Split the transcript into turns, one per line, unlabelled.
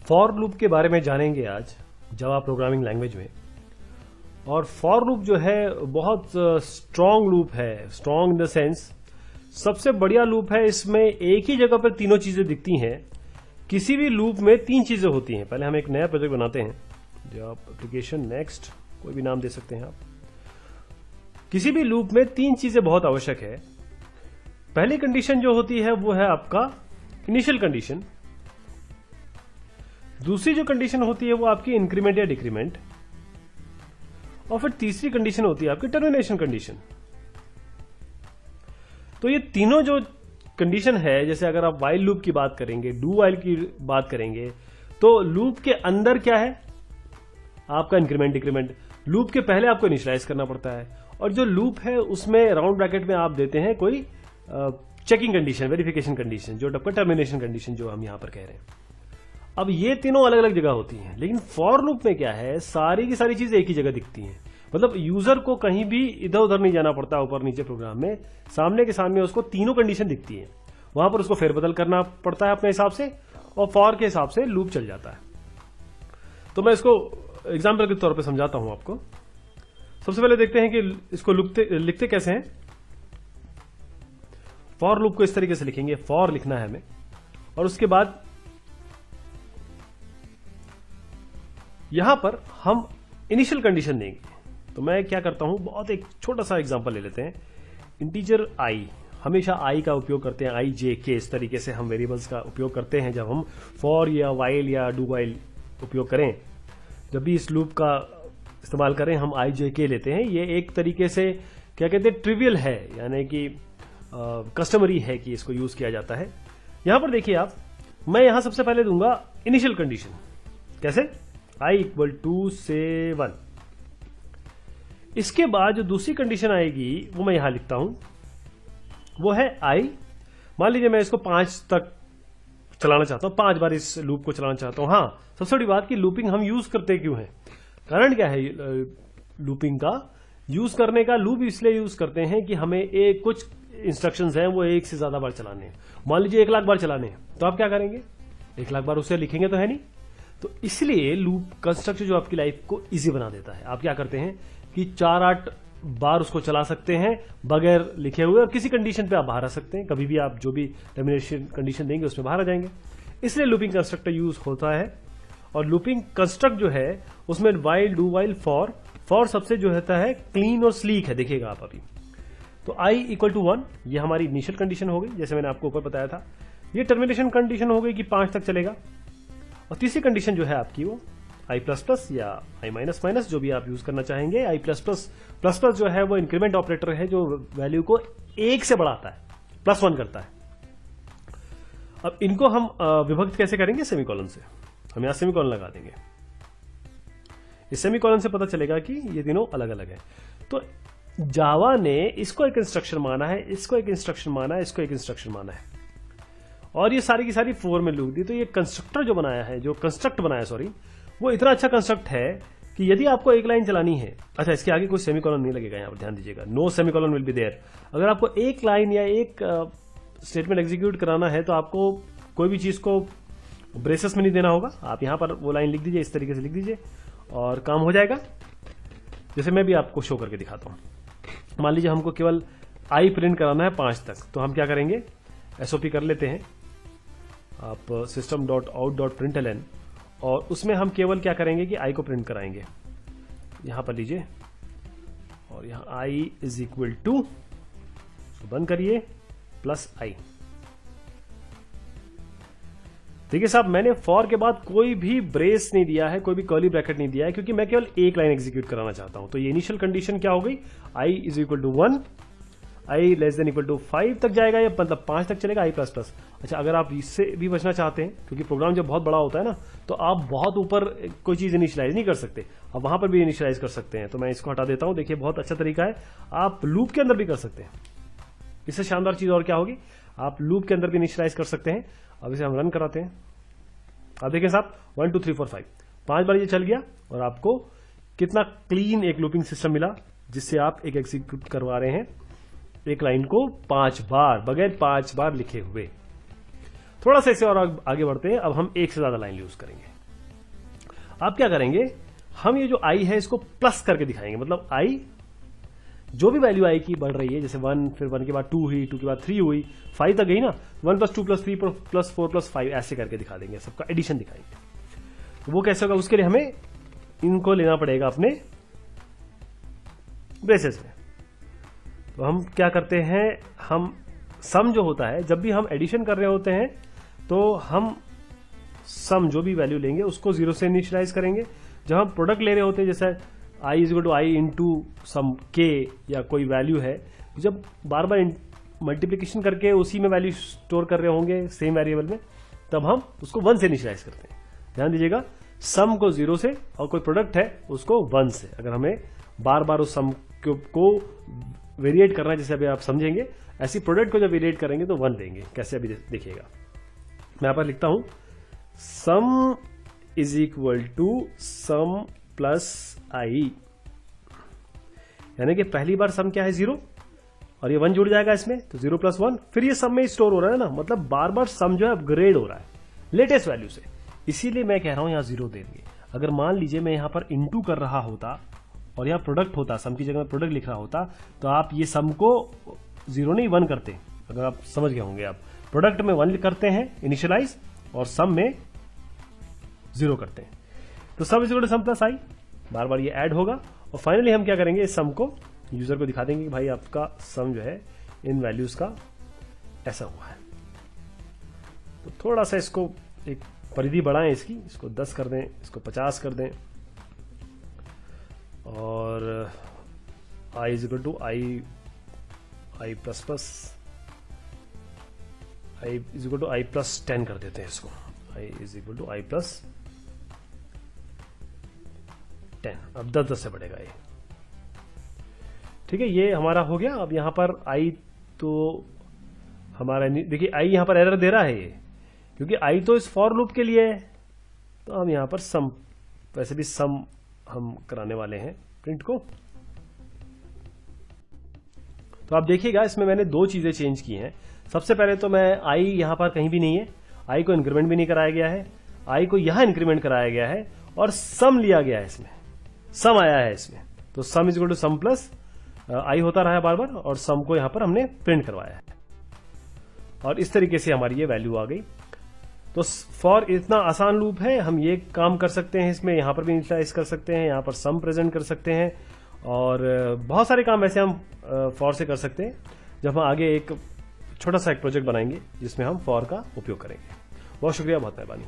For loop के बारे में जानेंगे आज जावा प्रोग्रामिंग लैंग्वेज में। और फॉर लूप जो है बहुत स्ट्रांग लूप है, स्ट्रांग इन द सेंस सबसे बढ़िया लूप है। इसमें एक ही जगह पर तीनों चीजें दिखती हैं। किसी भी लूप में तीन चीजें होती हैं। पहले हम एक नया प्रोजेक्ट बनाते हैं, जो आप एप्लीकेशन नेक्स्ट कोई भी नाम दे सकते हैं आप। किसी भी लूप में तीन चीजें बहुत आवश्यक है। पहली कंडीशन जो होती है वो है आपका इनिशियल कंडीशन। दूसरी जो कंडीशन होती है वो आपकी इंक्रीमेंट या डिक्रीमेंट, और फिर तीसरी कंडीशन होती है आपकी टर्मिनेशन कंडीशन। तो ये तीनों जो कंडीशन है, जैसे अगर आप वाइल लूप की बात करेंगे, डू वाइल की बात करेंगे, तो लूप के अंदर क्या है आपका इंक्रीमेंट डिक्रीमेंट। लूप के पहले आपको इनिशियलाइज करना पड़ता है, और जो लूप है उसमें राउंड ब्रैकेट में आप देते हैं कोई चेकिंग कंडीशन, वेरिफिकेशन कंडीशन, जो आपका टर्मिनेशन कंडीशन जो हम यहां पर कह रहे हैं। अब ये तीनों अलग अलग जगह होती हैं, लेकिन फॉर लूप में क्या है, सारी की सारी चीजें एक ही जगह दिखती हैं। मतलब यूजर को कहीं भी इधर उधर नहीं जाना पड़ता, ऊपर नीचे प्रोग्राम में सामने के सामने उसको तीनों कंडीशन दिखती है। वहां पर उसको फेरबदल करना पड़ता है अपने हिसाब से, और फॉर के हिसाब से लूप चल जाता है। तो मैं इसको एग्जाम्पल के तौर पर समझाता हूं आपको। सबसे पहले देखते हैं कि इसको लिखते कैसे हैं। फॉर लूप को इस तरीके से लिखेंगे, फॉर लिखना है हमें, और उसके बाद यहां पर हम इनिशियल कंडीशन देंगे। तो मैं क्या करता हूं, बहुत एक छोटा सा एग्जांपल ले लेते हैं। इंटीजर आई, हमेशा आई का उपयोग करते हैं, आई जे के, इस तरीके से हम वेरिएबल्स का उपयोग करते हैं जब हम फॉर या वाइल या डू वाइल उपयोग करें। जब भी इस लूप का इस्तेमाल करें हम आई जे के लेते हैं। ये एक तरीके से क्या कहते हैं, ट्रिवियल है, यानी कि कस्टमरी है कि इसको यूज किया जाता है। यहां पर देखिए आप, मैं यहां सबसे पहले दूंगा इनिशियल कंडीशन। कैसे, i इक्वल टू से 1। इसके बाद जो दूसरी कंडीशन आएगी वो मैं यहां लिखता हूं, वो है i। मान लीजिए मैं इसको 5 तक चलाना चाहता हूं, 5 बार इस लूप को चलाना चाहता हूं। हां, सबसे बड़ी बात कि लूपिंग हम यूज करते क्यों हैं, कारण क्या है लूपिंग का यूज करने का। लूप इसलिए यूज करते हैं कि हमें एक कुछ इंस्ट्रक्शंस हैं वो एक से ज्यादा बार चलाने हैं। मान लीजिए 1 लाख बार चलाने हैं, तो आप क्या करेंगे, 1 लाख बार उसे लिखेंगे तो है नहीं। तो इसलिए लूप कंस्ट्रक्टर जो आपकी लाइफ को इजी बना देता है। आप क्या करते हैं कि 4-8 बार उसको चला सकते हैं बगैर लिखे हुए, और किसी कंडीशन पे आप बाहर आ सकते हैं। कभी भी आप जो भी टर्मिनेशन कंडीशन देंगे उसमें बाहर आ जाएंगे। इसलिए लूपिंग कंस्ट्रक्टर यूज होता है। और लूपिंग कंस्ट्रक्ट जो है उसमें वाइल, डू वाइल, फॉर सबसे जो होता है क्लीन और स्लीक है, देखिएगा आप अभी। तो i इक्वल टू 1 ये हमारी इनिशियल कंडीशन हो गई, जैसे मैंने आपको ऊपर बताया था। ये टर्मिनेशन कंडीशन हो गई कि 5 तक चलेगा। और तीसरी कंडीशन जो है आपकी वो i प्लस प्लस या i माइनस माइनस, जो भी आप यूज करना चाहेंगे। i प्लस प्लस जो है वो इंक्रीमेंट ऑपरेटर है, जो वैल्यू को 1 से बढ़ाता है, +1 करता है। अब इनको हम विभक्त कैसे करेंगे, सेमीकोलन से। हम यहां सेमीकोलन लगा देंगे। इस सेमीकोलन से पता चलेगा कि ये तीनों अलग अलग है। तो जावा ने इसको एक इंस्ट्रक्शन माना है, इसको एक इंस्ट्रक्शन माना है, इसको एक इंस्ट्रक्शन माना है, और ये सारी की सारी 4 में लूप दी। तो ये कंस्ट्रक्टर जो बनाया है, जो कंस्ट्रक्ट बनाया सॉरी, वो इतना अच्छा कंस्ट्रक्ट है कि यदि आपको एक लाइन चलानी है, अच्छा इसके आगे कोई सेमीकोलन नहीं लगेगा, यहां पर ध्यान दीजिएगा, no semicolon will be there. अगर आपको एक लाइन या एक स्टेटमेंट एग्जीक्यूट कराना है तो आपको कोई भी चीज को ब्रेसेस में नहीं देना होगा। आप यहां पर वो लाइन लिख दीजिए, इस तरीके से लिख दीजिए और काम हो जाएगा। जैसे मैं भी आपको शो करके दिखाता हूं। मान लीजिए हमको केवल आई प्रिंट कराना है 5 तक, तो हम क्या करेंगे, एसओपी कर लेते हैं आप system.out.println, और उसमें हम केवल क्या करेंगे कि आई को प्रिंट कराएंगे। यहां पर लीजिए, और यहां आई इज इक्वल टू, बंद करिए, प्लस आई। देखिए साहब, मैंने फॉर के बाद कोई भी ब्रेस नहीं दिया है, कोई भी कर्ली ब्रैकेट नहीं दिया है, क्योंकि मैं केवल एक लाइन एग्जीक्यूट कराना चाहता हूं। तो ये इनिशियल कंडीशन क्या हो गई, i is equal to 1, i less than equal to 5 तक जाएगा, या मतलब 5 तक चलेगा, i प्लस प्लस। अच्छा, अगर आप इससे भी बचना चाहते हैं, क्योंकि प्रोग्राम जब बहुत बड़ा होता है ना, तो आप बहुत ऊपर कोई चीज इनिशियलाइज नहीं कर सकते, आप वहां पर भी इनिशियलाइज कर सकते हैं। तो मैं इसको हटा देता हूं। देखिए बहुत अच्छा तरीका है, आप लूप के अंदर भी कर सकते हैं। इससे शानदार चीज और क्या होगी, आप लूप के अंदर भी इनिशियलाइज कर सकते हैं। अब इसे हम रन कराते हैं। आप देखें साहब, 1 2 3 4 5 5 बार ये चल गया, और आपको कितना क्लीन एक लूपिंग सिस्टम मिला, जिससे आप एक एग्जीक्यूट करवा रहे हैं एक लाइन को 5 बार, बगैर 5 बार लिखे हुए। थोड़ा सा इसे और आगे बढ़ते हैं। अब हम एक से ज्यादा लाइन यूज करेंगे। आप क्या करेंगे, हम ये जो आई है इसको प्लस करके दिखाएंगे, मतलब आई जो भी वैल्यू आई की बढ़ रही है, जैसे 1, फिर 1 के बाद 2 हुई, 2 के बाद 3 हुई, 5 तक गई ना, 1 + 2 + 3 + 4 + 5 ऐसे करके दिखा देंगे, सबका एडिशन दिखाएंगे। तो वो कैसे होगा, उसके लिए हमें इनको लेना पड़ेगा अपने ब्रेसेस में। तो हम क्या करते हैं, हम सम जो होता है, जब भी हम एडिशन कर रहे होते हैं तो हम सम जो भी वैल्यू लेंगे उसको 0 से इनिशियलाइज करेंगे। जब हम प्रोडक्ट ले रहे होते हैं, जैसे i = i × सम k या कोई वैल्यू है, जब बार बार मल्टीप्लिकेशन करके उसी में वैल्यू स्टोर कर रहे होंगे सेम वेरिएबल में, तब हम उसको 1 से इनिशियलाइज करते हैं। ध्यान दीजिएगा, सम को 0 से और कोई प्रोडक्ट है उसको 1 से। अगर हमें बार बार उस सम को वेरिएट करना है, जैसे अभी आप समझेंगे, ऐसी प्रोडक्ट को जब वेरिएट करेंगे तो 1 देंगे। कैसे, अभी देखिएगा। मैं यहां पर लिखता हूं सम = सम प्लस आई, यानी कि पहली बार सम क्या है 0 और ये 1 जुड़ जाएगा इसमें, तो 0 + 1, फिर ये सम में स्टोर हो रहा है ना, मतलब बार बार सम जो है अपग्रेड हो रहा है लेटेस्ट वैल्यू से। इसीलिए मैं कह रहा हूं यहां 0 देंगे। अगर मान लीजिए मैं यहां पर इनटू कर रहा होता और यहां प्रोडक्ट होता, सम की जगह में प्रोडक्ट लिख रहा होता, तो आप ये सम को 0 नहीं 1 करते। अगर आप समझ गए होंगे, आप प्रोडक्ट में 1 करते हैं इनिशियलाइज और सम में 0 करते हैं। तो सम = सम प्लस आई, बार बार ये ऐड होगा और फाइनली हम क्या करेंगे, इस सम को यूजर को दिखा देंगे कि भाई आपका सम जो है इन वैल्यूज का ऐसा हुआ है। तो थोड़ा सा इसको एक परिधि बढ़ाएं इसकी, इसको 10 कर दें, इसको 50 कर दें, और i = i + 10 कर देते हैं इसको, i = i + 10। अब 10 से बढ़ेगा ये, ठीक है। ये हमारा हो गया। अब यहां पर आई तो हमारा, देखिए आई यहां पर एरर दे रहा है ये, क्योंकि आई तो इस फॉर लूप के लिए है। तो हम यहां पर सम, वैसे भी सम हम कराने वाले हैं प्रिंट को। तो आप देखिएगा, इसमें मैंने 2 चीजें चेंज की हैं। सबसे पहले तो मैं आई यहां पर कहीं भी नहीं है, आई को इंक्रीमेंट भी नहीं कराया गया है, आई को यहां इंक्रीमेंट कराया गया है और सम लिया गया है, इसमें सम आया है इसमें। तो सम = सम प्लस आई होता रहा है बार बार, और सम को यहां पर हमने प्रिंट करवाया है और इस तरीके से हमारी ये वैल्यू आ गई। तो फॉर इतना आसान लूप है, हम ये काम कर सकते हैं इसमें, यहां पर भी इनिशियलाइज कर सकते हैं, यहां पर सम प्रेजेंट कर सकते हैं, और बहुत सारे काम ऐसे हम फॉर से कर सकते हैं। जब हम आगे एक छोटा सा एक प्रोजेक्ट बनाएंगे जिसमें हम फॉर का उपयोग करेंगे। बहुत शुक्रिया, बहुत मेहरबानी।